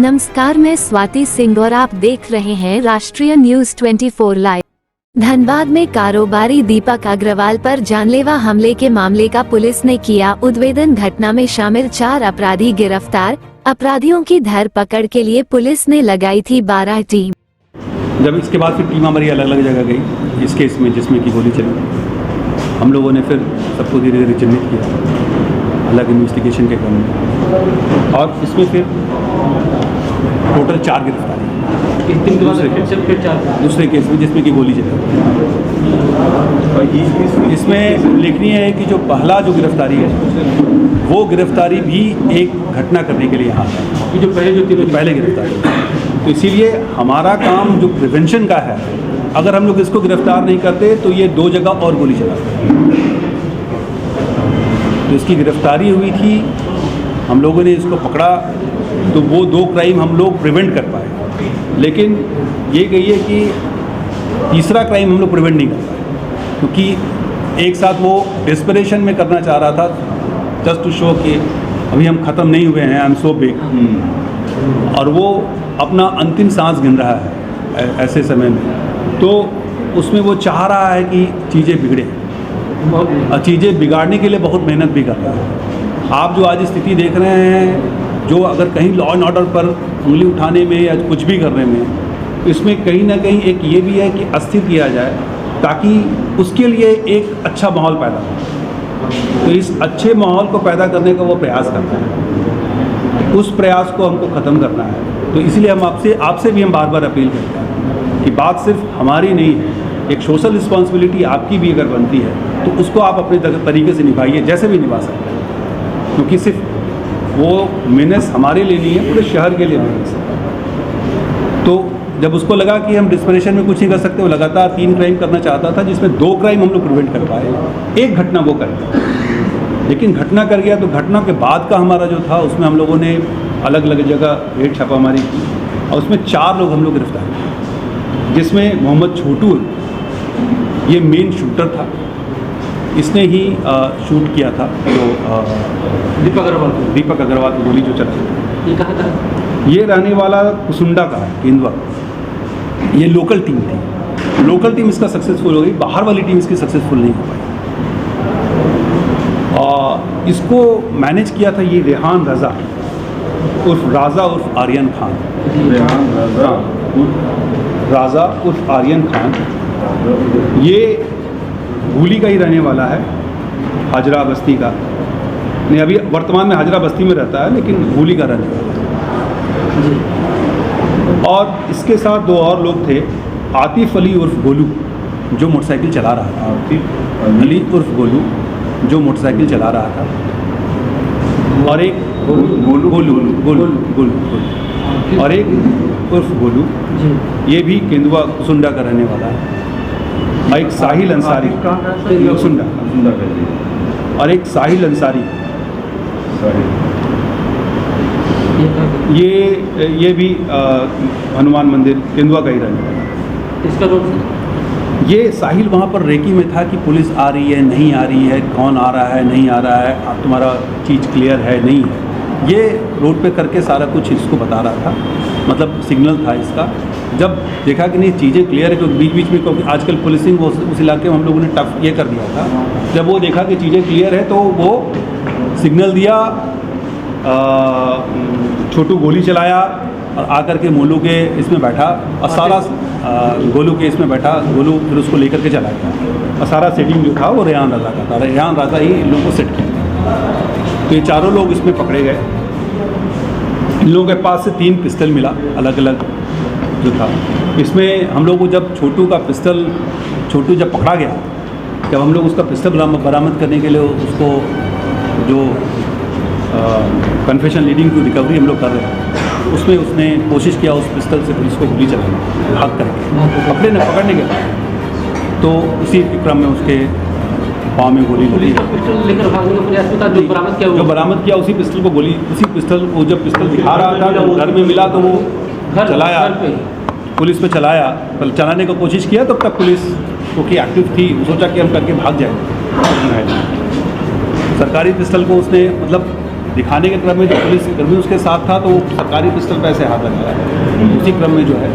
नमस्कार, मैं स्वाति सिंह और आप देख रहे हैं राष्ट्रीय न्यूज 24 लाइव। धनबाद में कारोबारी दीपक अग्रवाल पर जानलेवा हमले के मामले का पुलिस ने किया उद्भेदन। घटना में शामिल 4 अपराधी गिरफ्तार। अपराधियों की धरपकड़ के लिए पुलिस ने लगाई थी 12 टीम। जब इसके बाद फिर टीम हमारी अलग अलग जगह गई इस केस में जिसमें कि गोली चली। हम लोगों ने फिर सबको धीरे धीरे चिन्हित किया अलग इन्वेस्टिगेशन के क्रम में, और इसमें फिर टोटल 4 गिरफ्तारी दूसरे केस में जिसमें कि गोली चली। इसमें उल्लेखनीय है कि जो पहला जो गिरफ्तारी है वो गिरफ्तारी भी एक घटना करने के लिए यहाँ है, जो पहले गिरफ्तारी। तो इसीलिए हमारा काम जो प्रिवेंशन का है, अगर हम लोग इसको गिरफ्तार नहीं करते तो ये 2 जगह और गोली चलाते। तो इसकी गिरफ्तारी हुई थी, हम लोगों ने इसको पकड़ा, तो वो 2 क्राइम हम लोग प्रिवेंट कर पाए। लेकिन ये कहिए कि तीसरा क्राइम हम लोग प्रिवेंट नहीं कर पाए, क्योंकि एक साथ वो डेस्परेशन में करना चाह रहा था, जस्ट टू शो कि अभी हम ख़त्म नहीं हुए हैं, आई एम सो बिग, और वो अपना अंतिम सांस गिन रहा है ऐसे समय में। तो उसमें वो चाह रहा है कि चीज़ें बिगड़े, और चीज़ें बिगाड़ने के लिए बहुत मेहनत भी कर रहा है। आप जो आज स्थिति देख रहे हैं, जो अगर कहीं लॉ एंड ऑर्डर पर उंगली उठाने में या कुछ भी करने में, इसमें कहीं ना कहीं एक ये भी है कि अस्थिर किया जाए ताकि उसके लिए एक अच्छा माहौल पैदा हो। तो इस अच्छे माहौल को पैदा करने का वो प्रयास करता है, उस प्रयास को हमको ख़त्म करना है। तो इसलिए हम आपसे भी हम बार बार अपील करते हैं कि बात सिर्फ हमारी नहीं है, एक सोशल रिस्पॉन्सिबिलिटी आपकी भी अगर बनती है तो उसको आप अपने तरीके से निभाइए, जैसे भी निभा सकते हैं, क्योंकि सिर्फ वो मेहनत हमारे लिए नहीं है, पूरे शहर के लिए मेहनत है। तो जब उसको लगा कि हम डिस्परेशन में कुछ नहीं कर सकते, वो लगातार 3 क्राइम करना चाहता था, जिसमें 2 क्राइम हम लोग प्रिवेंट कर पाए, 1 घटना वो कर गया। लेकिन घटना कर गया, तो घटना के बाद का हमारा जो था उसमें हम लोगों ने अलग अलग जगह रेड छापामारी की, और उसमें 4 लोग हम लोग गिरफ्तार किए, जिसमें मोहम्मद छोटू ये मेन शूटर था। इसने ही शूट किया था जो दीपक अग्रवाल की गोली जो चला। ये कहाँ था? ये रहने वाला कुसुंडा का है, केंदुआ। ये लोकल टीम थी, लोकल टीम इसका सक्सेसफुल हो गई, बाहर वाली टीम इसकी सक्सेसफुल नहीं हो पाई। और इसको मैनेज किया था ये रेहान रज़ा उर्फ राजा उर्फ आर्यन खान। राजा उर्फ आर्यन खान ये भूली का ही रहने वाला है, हाजरा बस्ती का नहीं, अभी वर्तमान में हाजरा बस्ती में रहता है, लेकिन भूली का रहने वाला है। और इसके साथ 2 और लोग थे, आतिफ अली उर्फ गोलू जो मोटरसाइकिल चला रहा था, आतिफ अली उर्फ गोलू जो मोटरसाइकिल चला रहा था, और एक गोलू और एक उर्फ गोलू, ये भी केंदुआ कुसुंडा का रहने वाला है। और एक साहिल अंसारी कुसुंडा, और एक साहिल अंसारी ये भी हनुमान मंदिर केंदुआ का ही रहने वाला है। इसका रोड ये साहिल वहाँ पर रेकी में था कि पुलिस आ रही है नहीं आ रही है, कौन आ रहा है नहीं आ रहा है, अब तुम्हारा चीज़ क्लियर है नहीं है, ये रोड पे करके सारा कुछ इसको बता रहा था, मतलब सिग्नल था इसका। जब देखा कि नहीं चीज़ें क्लियर है, क्योंकि बीच बीच में, क्योंकि आजकल पुलिसिंग उस इलाके में हम लोगों ने टफ ये कर दिया था, जब वो देखा कि चीज़ें क्लियर है तो वो सिग्नल दिया, छोटू गोली चलाया और आकर के मोलू के इसमें बैठा, और सारा गोलू के इसमें बैठा, गोलू फिर उसको लेकर के चला गया, और सारा सेटिंग जो था वो रेहान राजा का था, रेहान राजा ही इन लोगों को सेट किया। तो ये 4 लोग इसमें पकड़े गए। इन लोगों के पास से 3 पिस्टल मिला अलग अलग जो था। इसमें हम लोग को जब छोटू जब पकड़ा गया, जब हम लोग उसका पिस्टल बरामद करने के लिए उसको जो कन्फेशन लीडिंग टू रिकवरी हम लोग कर रहे हैं, उसमें उसने कोशिश किया उस पिस्टल से पुलिस को गोली चलाने, भाग करके पकड़ने के बाद, तो उसी क्रम में उसके पाँव में गोली लगी। पिस्टल लेकर भागने का प्रयास था, जो बरामद किया उसी पिस्टल को गोली, उसी पिस्टल को जब पिस्टल दिखा रहा था तो वो घर में मिला, तो वो चलाया, पुलिस पे चलाया, चलाने की कोशिश किया, तब तक पुलिस क्योंकि एक्टिव थी, सोचा कि हम करके भाग जाएंगे। सरकारी पिस्टल को उसने मतलब दिखाने के क्रम में जो पुलिस कर्मी उसके साथ था, तो वो सरकारी पिस्टल पे ऐसे हाथ लगाया। उसी क्रम में जो है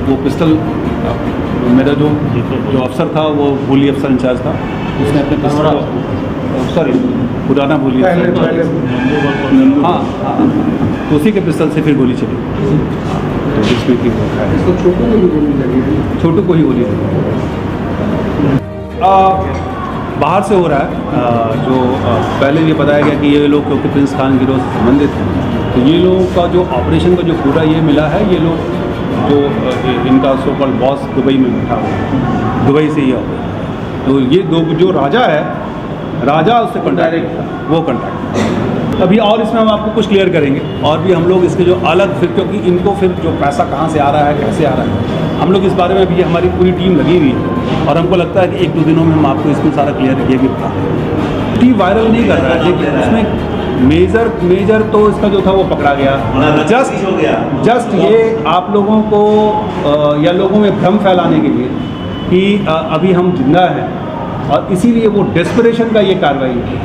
वो पिस्टल मेरा जो अफसर था, वो भूली अफसर इंचार्ज था, उसने अपने पिस्टल, सॉरी पुराना भूली अफसर, हाँ, तो उसी के पिस्टल से फिर गोली चली। तो इसमें की इसको छोटू को भी गोली लगी, छोटू को ही गोली लगी। बाहर से हो रहा है, जो पहले ये बताया गया कि ये लोग क्योंकि प्रिंस खान गिरोह से संबंधित हैं, तो ये लोगों का जो ऑपरेशन का जो पूरा ये मिला है, ये लोग जो इनका सो कॉल्ड बॉस दुबई में बैठा हुआ है, दुबई से ही ऑपरेशन, तो ये दो जो राजा है, राजा उससे कॉन्टैक्ट, वो कॉन्टैक्ट। अभी और इसमें हम आपको कुछ क्लियर करेंगे, और भी हम लोग इसके जो अलग फिर, क्योंकि इनको फिर जो पैसा कहाँ से आ रहा है, कैसे आ रहा है, हम लोग इस बारे में अभी हमारी पूरी टीम लगी हुई है, और हमको लगता है कि 1-2 दिनों में हम आपको इसमें सारा क्लियर ये भी बता दें। टीम वायरल नहीं कर रहा है, लेकिन उसमें मेजर तो इसका जो था वो पकड़ा गया। जस्ट ये आप लोगों को या लोगों में भ्रम फैलाने के लिए कि अभी हम जिंदा हैं, और इसीलिए वो डेस्परेशन का ये कार्रवाई है,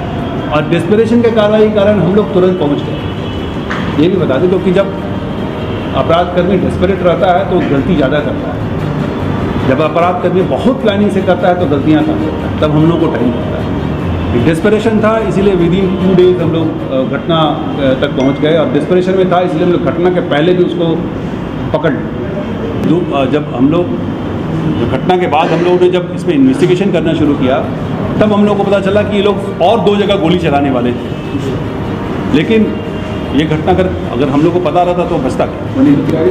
और डेस्परेशन के कार्रवाई के कारण हम लोग तुरंत पहुंच गए। ये भी बता दें, क्योंकि जब अपराध कर्मी डेस्परेट रहता है तो गलती ज़्यादा करता है, जब अपराध कर्मी बहुत प्लानिंग से करता है तो गलतियाँ कम करता है, तब हम लोग को टाइम लगता है। डेस्परेशन था, इसीलिए विदिन 2 डेज हम लोग घटना तक पहुंच गए, और डेस्परेशन में था इसलिए हम लोग घटना के पहले भी उसको पकड़ लिया। जब हम लोग घटना के बाद हम लोगों ने जब इसमें इन्वेस्टिगेशन करना शुरू किया, तब हम लोग को पता चला कि ये लोग और 2 जगह गोली चलाने वाले थे, लेकिन ये घटना अगर हम लोग को पता रहता तो बचता क्या।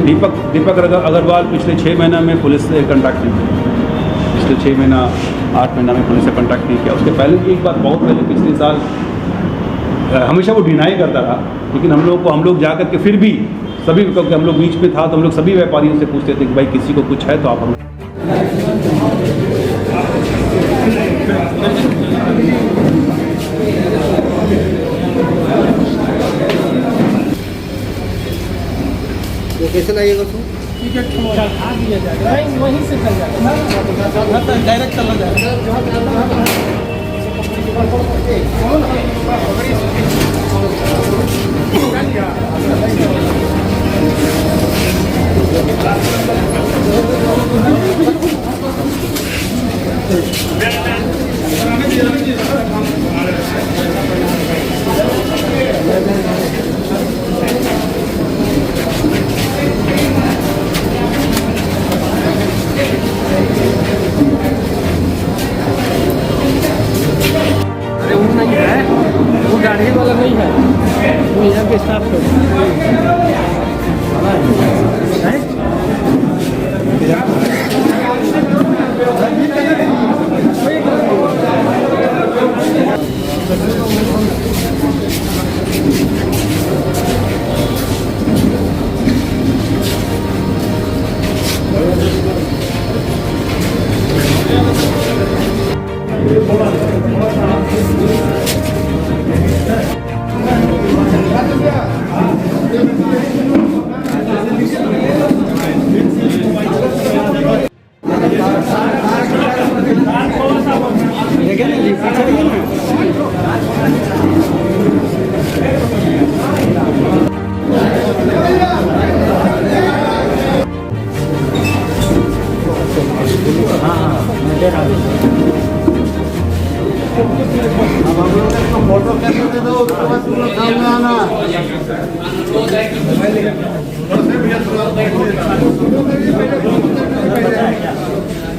दीपक अग्रवाल पिछले 6 महीना में पुलिस से कॉन्टैक्ट नहीं किया, पिछले 6 महीना 8 महीना में पुलिस से कॉन्टैक्ट नहीं किया। उसके पहले भी एक बार बहुत पहले पिछले साल हमेशा वो डिनाई करता रहा, लेकिन हम लोग जा कर के फिर भी सभी, क्योंकि हम लोग बीच में था, तो हम लोग सभी व्यापारियों से पूछते थे कि भाई किसी को कुछ है तो आप हम कैसे लाइएगा तू? वहीं से चल जाएगा, डायरेक्ट चला जाएगा। अरे वो नहीं है, वो गाड़ी वाला नहीं है, वो यहाँ के स्टाफ फोटो कैसे दे दो, उसके बाद तुम लोग सामने आना।